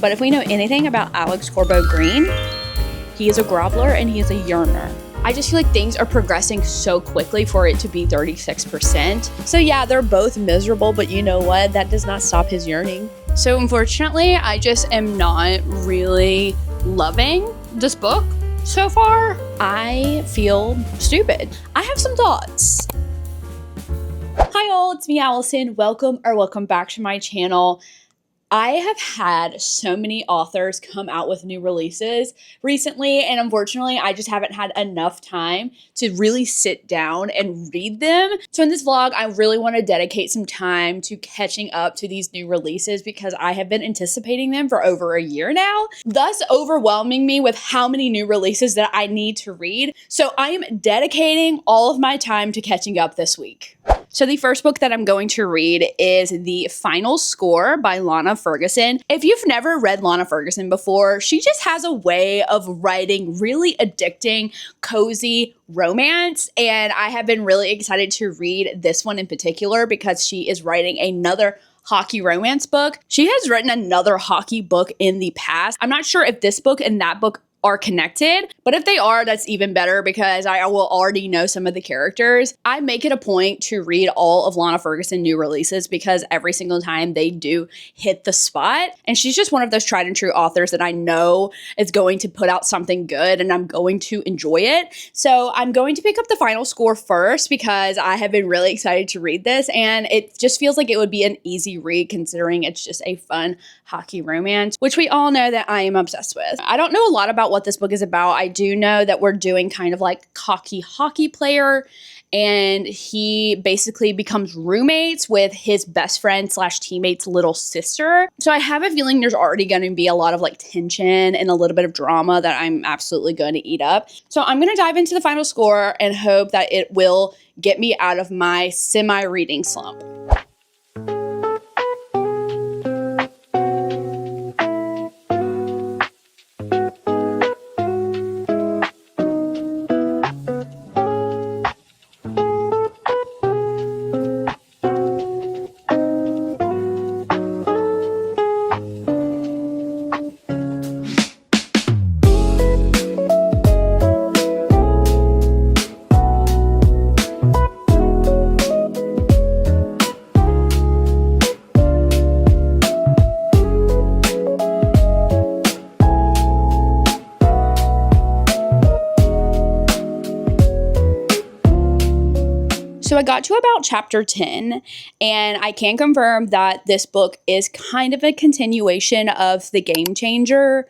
But if we know anything about Alex Corbo Green, he is a groveler and he is a yearner. I just feel like things are progressing so quickly for it to be 36%. So yeah, they're both miserable, but you know what? That does not stop his yearning. So unfortunately, I just am not really loving this book so far. I feel stupid. I have some thoughts. Hi all, it's me, Allison. Welcome back to my channel. I have had so many authors come out with new releases recently, and unfortunately, I just haven't had enough time to really sit down and read them. So in this vlog, I really want to dedicate some time to catching up to these new releases because I have been anticipating them for over a year now, thus overwhelming me with how many new releases that I need to read. So I am dedicating all of my time to catching up this week. So the first book that I'm going to read is The Final Score by Lana Ferguson. If you've never read Lana Ferguson before, she just has a way of writing really addicting, cozy romance. And I have been really excited to read this one in particular because she is writing another hockey romance book. She has written another hockey book in the past. I'm not sure if this book and that book are connected, but if they are, that's even better because I will already know some of the characters. I make it a point to read all of Lana Ferguson new releases because every single time they do hit the spot, and she's just one of those tried and true authors that I know is going to put out something good and I'm going to enjoy it. So I'm going to pick up The Final Score first because I have been really excited to read this, and it just feels like it would be an easy read considering it's just a fun hockey romance, which we all know that I am obsessed with. I don't know a lot about what this book is about. I do know that we're doing kind of like cocky hockey player, and he basically becomes roommates with his best friend slash teammate's little sister. So I have a feeling there's already going to be a lot of like tension and a little bit of drama that I'm absolutely going to eat up. So I'm going to dive into The Final Score and hope that it will get me out of my semi-reading slump. So I got to about chapter 10, and I can confirm that this book is kind of a continuation of The Game Changer,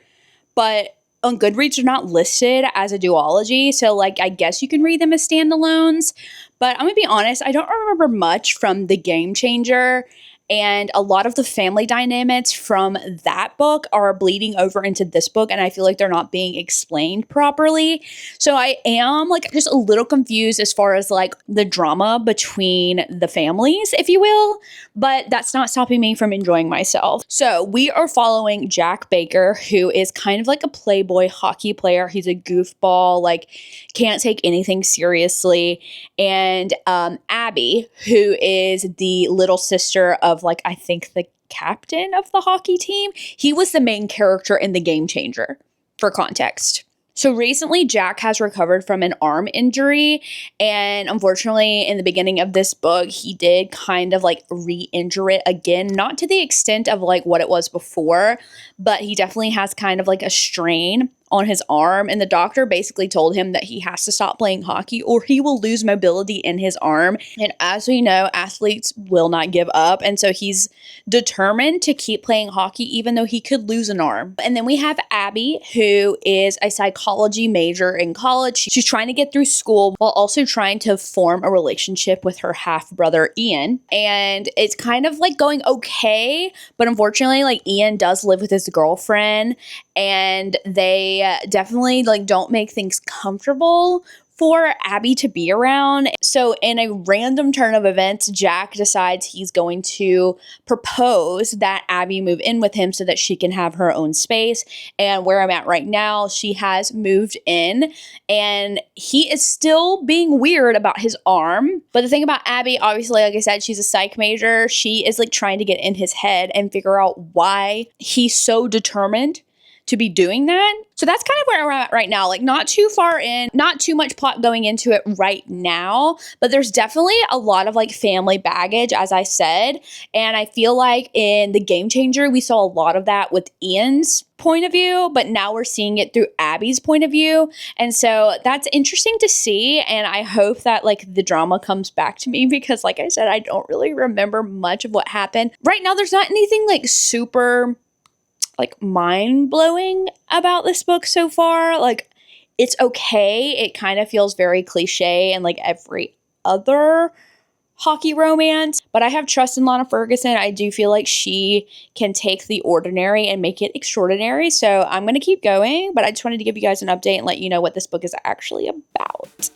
but on Goodreads they're not listed as a duology, so like I guess you can read them as standalones. But I'm gonna be honest, I don't remember much from The Game Changer, and a lot of the family dynamics from that book are bleeding over into this book, and I feel like they're not being explained properly. So I am like just a little confused as far as like the drama between the families, if you will, but that's not stopping me from enjoying myself. So we are following Jack Baker, who is kind of like a playboy hockey player. He's a goofball, like can't take anything seriously. And Abby, who is the little sister of like, I think the captain of the hockey team. He was the main character in The Game Changer, for context. So recently, Jack has recovered from an arm injury, and unfortunately, in the beginning of this book, he did kind of like re-injure it again, not to the extent of like what it was before, but he definitely has kind of like a strain on his arm, and the doctor basically told him that he has to stop playing hockey or he will lose mobility in his arm. And as we know, athletes will not give up, and so he's determined to keep playing hockey even though he could lose an arm. And then we have Abby, who is a psychology major in college. She's trying to get through school while also trying to form a relationship with her half-brother Ian, and it's kind of like going okay, but unfortunately like Ian does live with his girlfriend, and they definitely like don't make things comfortable for Abby to be around. So in a random turn of events, Jack decides he's going to propose that Abby move in with him so that she can have her own space. And where I'm at right now, she has moved in and he is still being weird about his arm. But the thing about Abby, obviously, like I said, she's a psych major. She is like trying to get in his head and figure out why he's so determined to be doing that. So that's kind of where we're at right now. Like not too far in, not too much plot going into it right now, but there's definitely a lot of like family baggage, as I said. And I feel like in The Game Changer, we saw a lot of that with Ian's point of view, but now we're seeing it through Abby's point of view. And so that's interesting to see. And I hope that like the drama comes back to me because like I said, I don't really remember much of what happened. Right now, there's not anything like super like mind-blowing about this book so far. Like it's okay. It kind of feels very cliche and like every other hockey romance, but I have trust in Lana Ferguson. I do feel like she can take the ordinary and make it extraordinary. So I'm going to keep going, but I just wanted to give you guys an update and let you know what this book is actually about.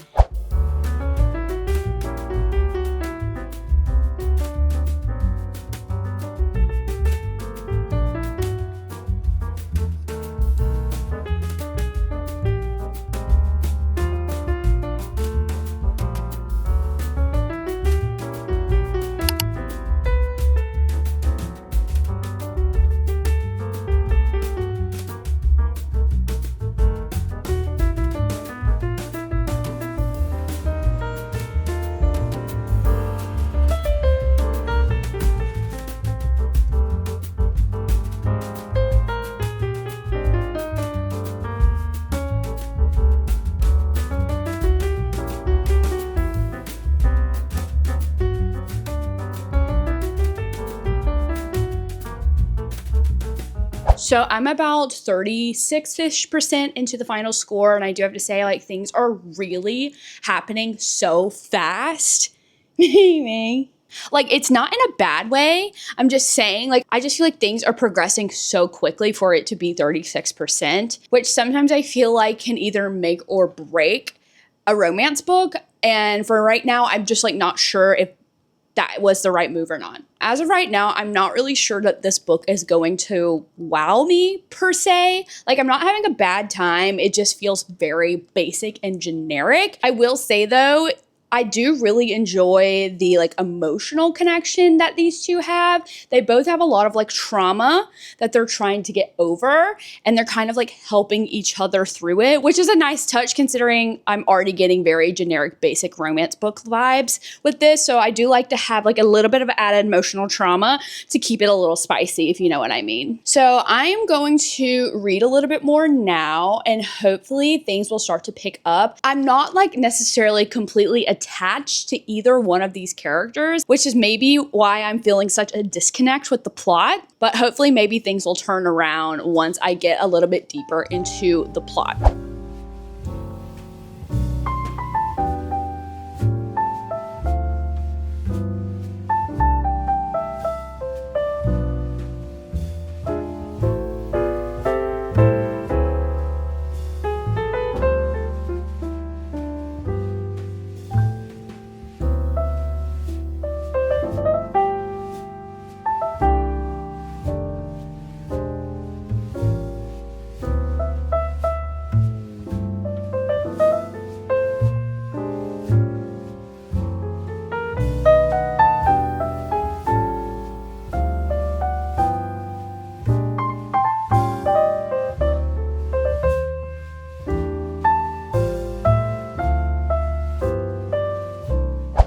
So I'm about 36-ish% into the final score, and I do have to say, like, things are really happening so fast. Like, it's not in a bad way. I'm just saying, like, I just feel like things are progressing so quickly for it to be 36%, which sometimes I feel like can either make or break a romance book. And for right now, I'm just, like, not sure if that was the right move or not. As of right now, I'm not really sure that this book is going to wow me per se. Like I'm not having a bad time. It just feels very basic and generic. I will say though, I do really enjoy the like emotional connection that these two have. They both have a lot of like trauma that they're trying to get over and they're kind of like helping each other through it, which is a nice touch considering I'm already getting very generic basic romance book vibes with this. So I do like to have like a little bit of added emotional trauma to keep it a little spicy, if you know what I mean. So I am going to read a little bit more now and hopefully things will start to pick up. I'm not like necessarily completely attached to either one of these characters, which is maybe why I'm feeling such a disconnect with the plot, but hopefully maybe things will turn around once I get a little bit deeper into the plot.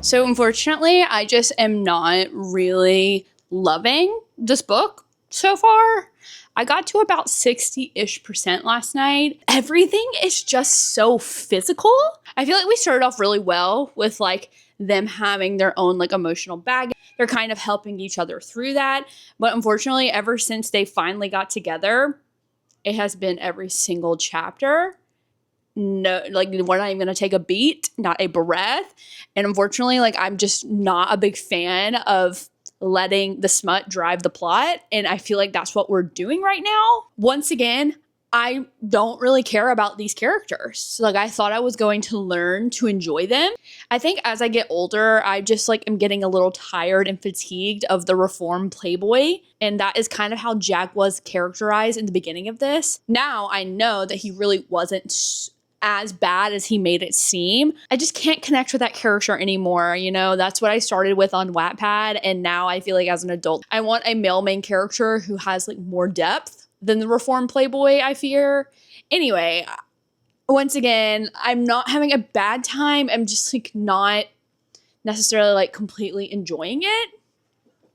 So unfortunately, I just am not really loving this book so far. I got to about 60-ish% last night. Everything is just so physical. I feel like we started off really well with like them having their own like emotional baggage. They're kind of helping each other through that. But unfortunately, ever since they finally got together, it has been every single chapter. No, like we're not even gonna take a beat, not a breath. And unfortunately, like I'm just not a big fan of letting the smut drive the plot. And I feel like that's what we're doing right now. Once again, I don't really care about these characters. Like, I thought I was going to learn to enjoy them. I think as I get older, I just like am getting a little tired and fatigued of the reformed playboy. And that is kind of how Jack was characterized in the beginning of this. Now I know that he really wasn't as bad as he made it seem. I just can't connect with that character anymore. You know, that's what I started with on Wattpad. And now I feel like as an adult, I want a male main character who has like more depth than the reformed playboy, I fear. Anyway, once again, I'm not having a bad time. I'm just like not necessarily like completely enjoying it.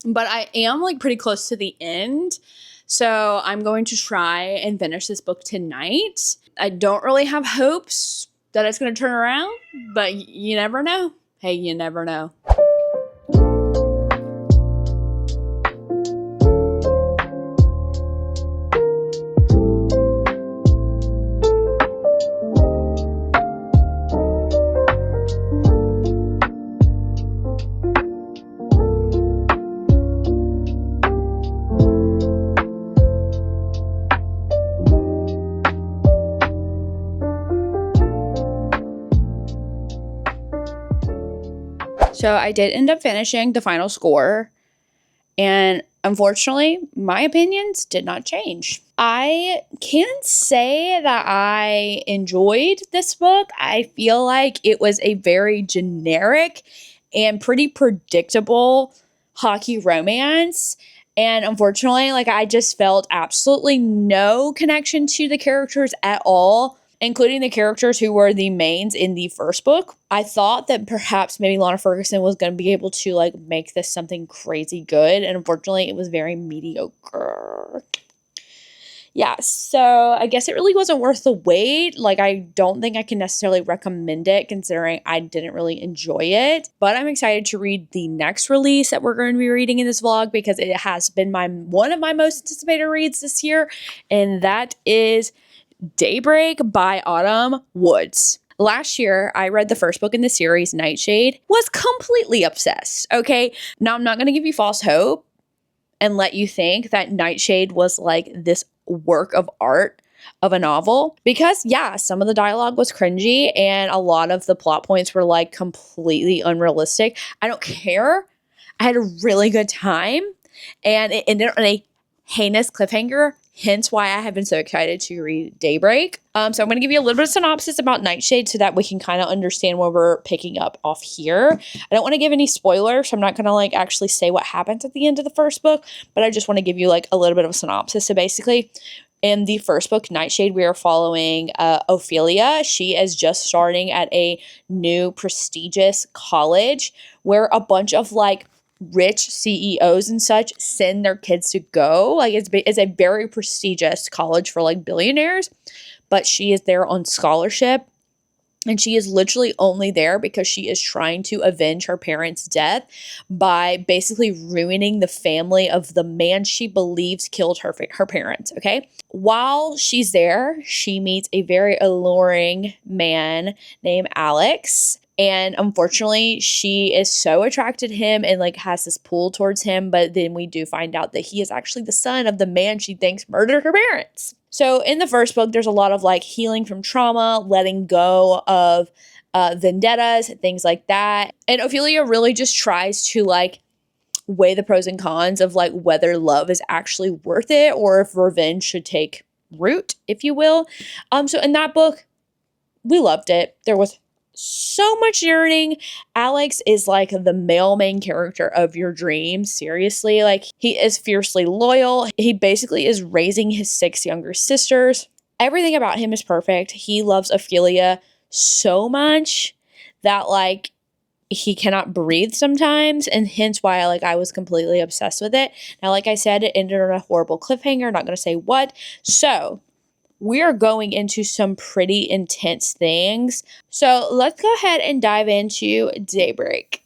But I am like pretty close to the end. So I'm going to try and finish this book tonight. I don't really have hopes that it's going to turn around, but you never know. Hey, you never know. So I did end up finishing the final score, and unfortunately, my opinions did not change. I can't say that I enjoyed this book. I feel like it was a very generic and pretty predictable hockey romance. And unfortunately, like I just felt absolutely no connection to the characters at all, including the characters who were the mains in the first book. I thought that perhaps maybe Lana Ferguson was going to be able to like make this something crazy good, and unfortunately it was very mediocre. Yeah, so I guess it really wasn't worth the wait. Like, I don't think I can necessarily recommend it considering I didn't really enjoy it. But I'm excited to read the next release that we're going to be reading in this vlog because it has been one of my most anticipated reads this year, and that is Daybreak by Autumn Woods. Last year, I read the first book in the series, Nightshade, was completely obsessed, okay? Now, I'm not going to give you false hope and let you think that Nightshade was like this work of art of a novel because, yeah, some of the dialogue was cringy and a lot of the plot points were like completely unrealistic. I don't care. I had a really good time and it ended on a heinous cliffhanger, hence why I have been so excited to read Daybreak. So I'm going to give you a little bit of synopsis about Nightshade so that we can kind of understand where we're picking up off here. I don't want to give any spoilers, so I'm not going to like actually say what happens at the end of the first book, but I just want to give you like a little bit of a synopsis. So basically, in the first book, Nightshade, we are following Ophelia. She is just starting at a new prestigious college where a bunch of like rich CEOs and such send their kids to go. Like it's a very prestigious college for like billionaires, but she is there on scholarship. And she is literally only there because she is trying to avenge her parents' death by basically ruining the family of the man she believes killed her parents, okay? While she's there, she meets a very alluring man named Alex. And unfortunately, she is so attracted to him and like has this pull towards him. But then we do find out that he is actually the son of the man she thinks murdered her parents. So in the first book, there's a lot of like healing from trauma, letting go of vendettas, things like that. And Ophelia really just tries to like weigh the pros and cons of like whether love is actually worth it or if revenge should take root, if you will. So in that book, we loved it. There was so much yearning. Alex is like the male main character of your dreams. Seriously, like he is fiercely loyal. He basically is raising his 6 younger sisters. Everything about him is perfect. He loves Ophelia so much that like he cannot breathe sometimes, and hence why I was completely obsessed with it. Now, like I said, it ended on a horrible cliffhanger. Not going to say what. So we are going into some pretty intense things. So let's go ahead and dive into Daybreak.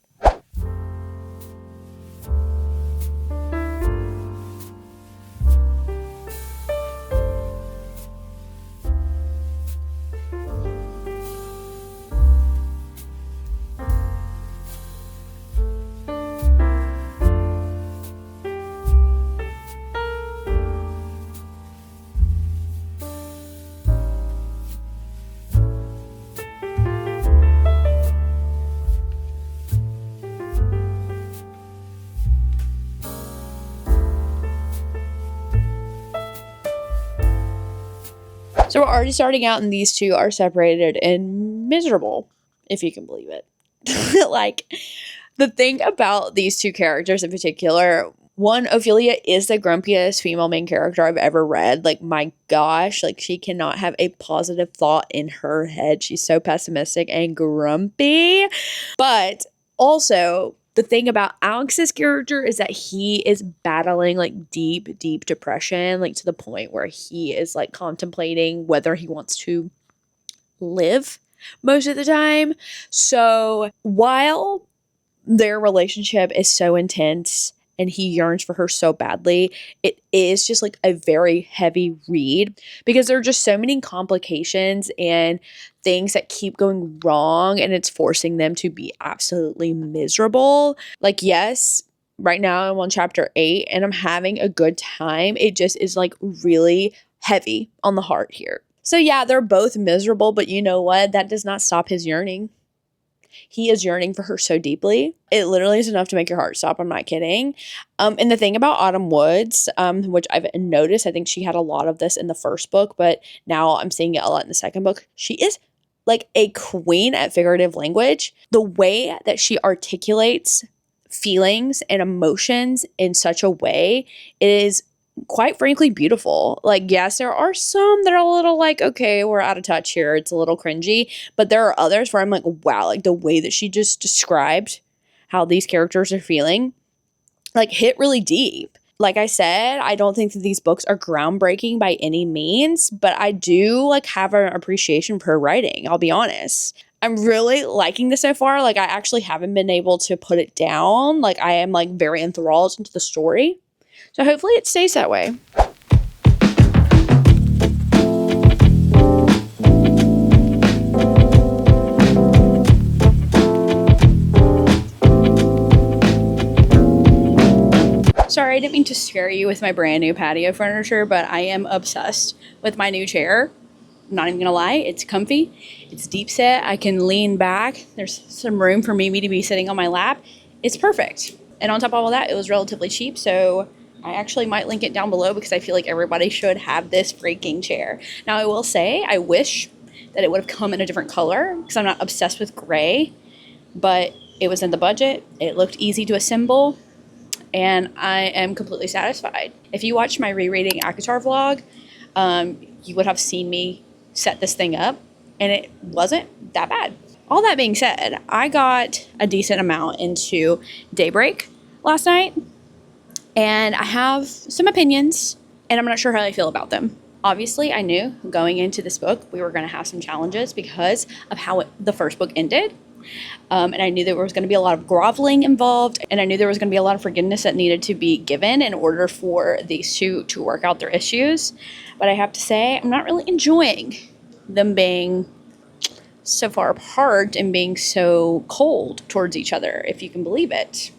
So we're already starting out and these two are separated and miserable, if you can believe it. Like, the thing about these two characters in particular, one, Ophelia is the grumpiest female main character I've ever read. Like, my gosh, like, she cannot have a positive thought in her head. She's so pessimistic and grumpy. But also, the thing about Alex's character is that he is battling like deep, deep depression, like to the point where he is like contemplating whether he wants to live most of the time. So while their relationship is so intense and he yearns for her so badly, it is just like a very heavy read because there are just so many complications and things that keep going wrong, and it's forcing them to be absolutely miserable. Like, yes, right now I'm on chapter 8 and I'm having a good time. It just is like really heavy on the heart here. So yeah, they're both miserable, but you know what? That does not stop his yearning. He is yearning for her so deeply. It literally is enough to make your heart stop. I'm not kidding. And the thing about Autumn Woods, which I've noticed, I think she had a lot of this in the first book, but now I'm seeing it a lot in the second book. She is like a queen at figurative language. The way that she articulates feelings and emotions in such a way is quite frankly beautiful. Like, yes, there are some that are a little like, okay, we're out of touch here. It's a little cringy. But there are others where I'm like, wow, like the way that she just described how these characters are feeling, like hit really deep. Like I said, I don't think that these books are groundbreaking by any means, but I do like have an appreciation for her writing. I'll be honest. I'm really liking this so far. Like, I actually haven't been able to put it down. Like, I am like very enthralled into the story. So hopefully it stays that way. Sorry, I didn't mean to scare you with my brand new patio furniture, but I am obsessed with my new chair. I'm not even gonna lie, it's comfy. It's deep set. I can lean back. There's some room for Mimi to be sitting on my lap. It's perfect. And on top of all that, it was relatively cheap, so I actually might link it down below because I feel like everybody should have this freaking chair. Now, I will say, I wish that it would have come in a different color because I'm not obsessed with gray, but it was in the budget. It looked easy to assemble, and I am completely satisfied. If you watched my rereading ACOTAR vlog, you would have seen me set this thing up, and it wasn't that bad. All that being said, I got a decent amount into Daybreak last night, and I have some opinions, and I'm not sure how I feel about them. Obviously, I knew going into this book we were going to have some challenges because of how the first book ended. And I knew there was going to be a lot of groveling involved, and I knew there was going to be a lot of forgiveness that needed to be given in order for these two to work out their issues. But I have to say, I'm not really enjoying them being so far apart and being so cold towards each other, if you can believe it.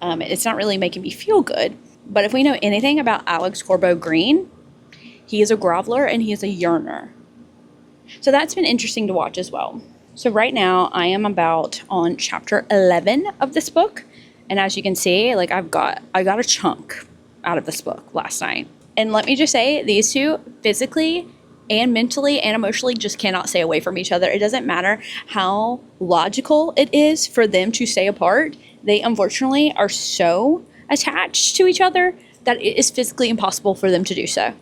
It's not really making me feel good. But if we know anything about Alex Corbo Green, he is a groveler and he is a yearner. So that's been interesting to watch as well. So right now I am about on chapter 11 of this book. And as you can see, like I got a chunk out of this book last night. And let me just say, these two physically and mentally and emotionally just cannot stay away from each other. It doesn't matter how logical it is for them to stay apart. They unfortunately are so attached to each other that it is physically impossible for them to do so,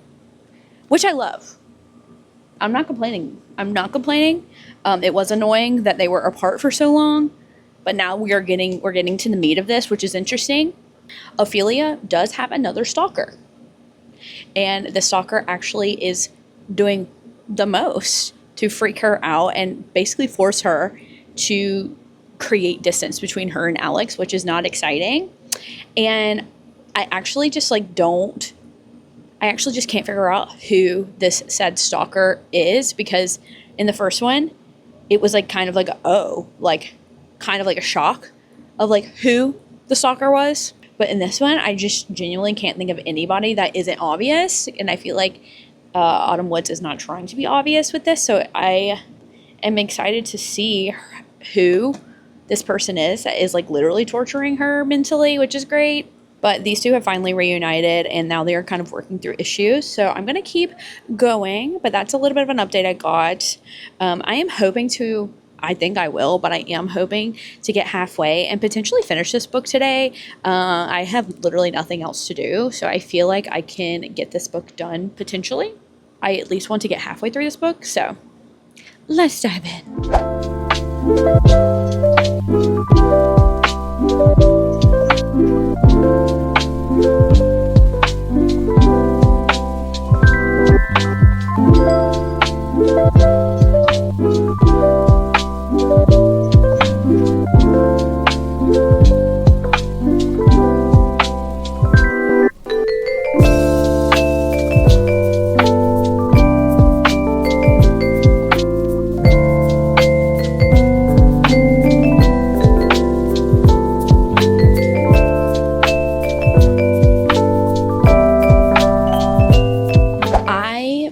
which I love. I'm not complaining. It was annoying that they were apart for so long, but now we're getting to the meat of this, which is interesting. Ophelia does have another stalker, and the stalker actually is doing the most to freak her out and basically force her to create distance between her and Alex, which is not exciting. And I actually just can't figure out who this said stalker is, because in the first one, it was like kind of like a shock of like who the stalker was. But in this one, I just genuinely can't think of anybody that isn't obvious. And I feel like Autumn Woods is not trying to be obvious with this. So I am excited to see who this person is that is like literally torturing her mentally, which is great. But these two have finally reunited and now they are kind of working through issues. So I'm going to keep going, but that's a little bit of an update I got. I am hoping to, I think I will, but I am hoping to get halfway and potentially finish this book today. I have literally nothing else to do. So I feel like I can get this book done potentially. I at least want to get halfway through this book. So let's dive in.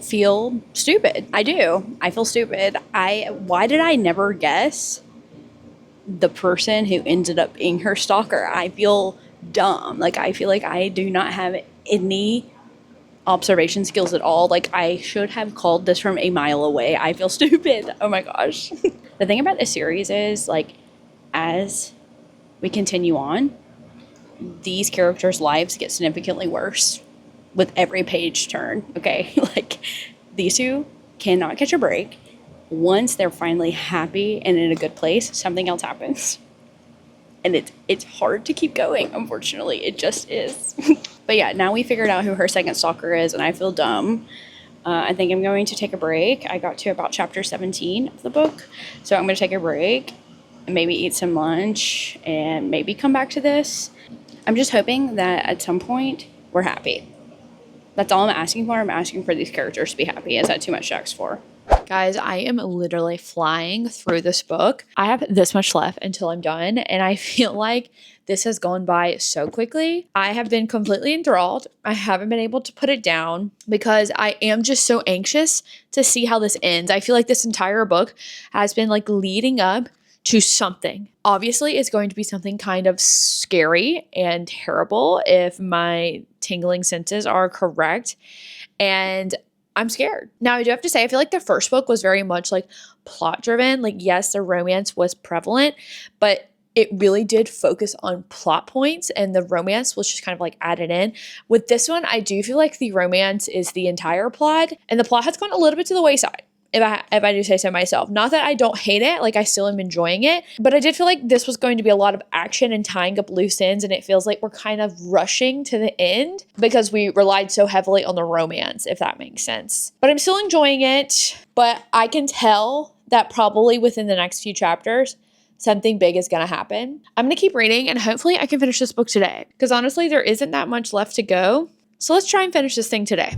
Feel stupid. I do. I feel stupid. Why did I never guess the person who ended up being her stalker? I feel dumb. Like, I feel like I do not have any observation skills at all. Like, I should have called this from a mile away. I feel stupid. Oh my gosh. The thing about this series is, like, as we continue on, these characters' lives get significantly worse with every page turn, okay? Like, these two cannot catch a break. Once they're finally happy and in a good place, something else happens. And it's hard to keep going, unfortunately. It just is. But yeah, now we figured out who her second stalker is, and I feel dumb. I think I'm going to take a break. I got to about chapter 17 of the book. So I'm going to take a break and maybe eat some lunch and maybe come back to this. I'm just hoping that at some point we're happy. That's all I'm asking for. I'm asking for these characters to be happy. Is that too much to ask for? Guys, I am literally flying through this book. I have this much left until I'm done, and I feel like this has gone by so quickly. I have been completely enthralled. I haven't been able to put it down because I am just so anxious to see how this ends. I feel like this entire book has been like leading up to something. Obviously, it's going to be something kind of scary and terrible if my tingling senses are correct. And I'm scared. Now, I do have to say, I feel like the first book was very much like plot driven. Like, yes, the romance was prevalent, but it really did focus on plot points and the romance was just kind of like added in. With this one, I do feel like the romance is the entire plot, and the plot has gone a little bit to the wayside. If I do say so myself. Not that I don't hate it, like I still am enjoying it, but I did feel like this was going to be a lot of action and tying up loose ends, and it feels like we're kind of rushing to the end because we relied so heavily on the romance, if that makes sense. But I'm still enjoying it, but I can tell that probably within the next few chapters, something big is going to happen. I'm going to keep reading and hopefully I can finish this book today because honestly, there isn't that much left to go. So let's try and finish this thing today.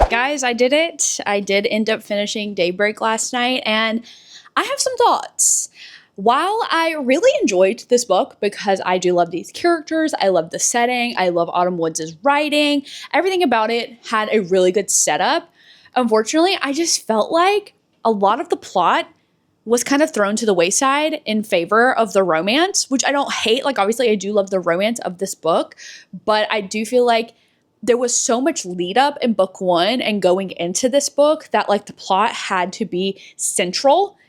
Guys, I did it. I did end up finishing Daybreak last night, and I have some thoughts. While I really enjoyed this book because I do love these characters, I love the setting, I love Autumn Woods' writing, everything about it had a really good setup. Unfortunately, I just felt like a lot of the plot was kind of thrown to the wayside in favor of the romance, which I don't hate. Like, obviously, I do love the romance of this book, but I do feel like there was so much lead up in book one and going into this book that like the plot had to be central,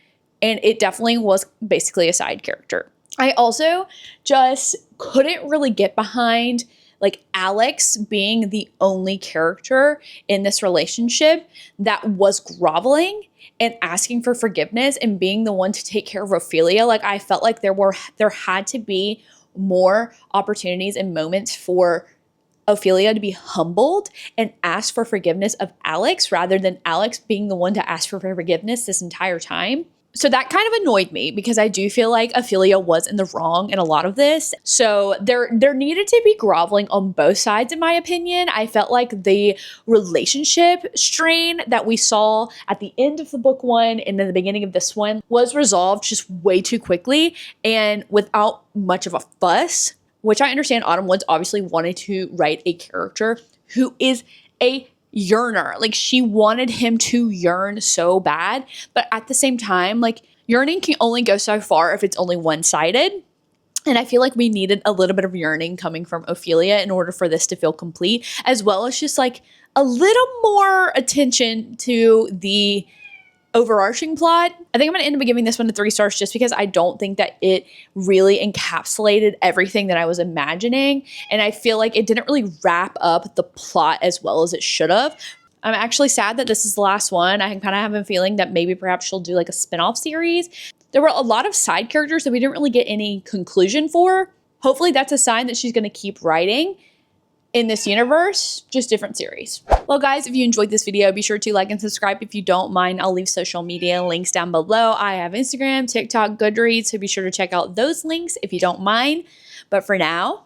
and it definitely was basically a side character. I also just couldn't really get behind like Alex being the only character in this relationship that was groveling and asking for forgiveness and being the one to take care of Ophelia. Like, I felt like there had to be more opportunities and moments for Ophelia to be humbled and ask for forgiveness of Alex rather than Alex being the one to ask for forgiveness this entire time. So that kind of annoyed me because I do feel like Ophelia was in the wrong in a lot of this. So there needed to be groveling on both sides, in my opinion. I felt like the relationship strain that we saw at the end of the book one and in the beginning of this one was resolved just way too quickly and without much of a fuss, which I understand Autumn Woods obviously wanted to write a character who is a yearner. Like, she wanted him to yearn so bad, but at the same time, like, yearning can only go so far if it's only one-sided. And I feel like we needed a little bit of yearning coming from Ophelia in order for this to feel complete, as well as just like a little more attention to the overarching plot. I think I'm going to end up giving this one 3 stars just because I don't think that it really encapsulated everything that I was imagining. And I feel like it didn't really wrap up the plot as well as it should have. I'm actually sad that this is the last one. I kind of have a feeling that maybe perhaps she'll do like a spinoff series. There were a lot of side characters that we didn't really get any conclusion for. Hopefully that's a sign that she's going to keep writing in this universe, just different series. Well, guys, if you enjoyed this video, be sure to like and subscribe. If you don't mind, I'll leave social media links down below. I have Instagram, TikTok, Goodreads, so be sure to check out those links if you don't mind. But for now,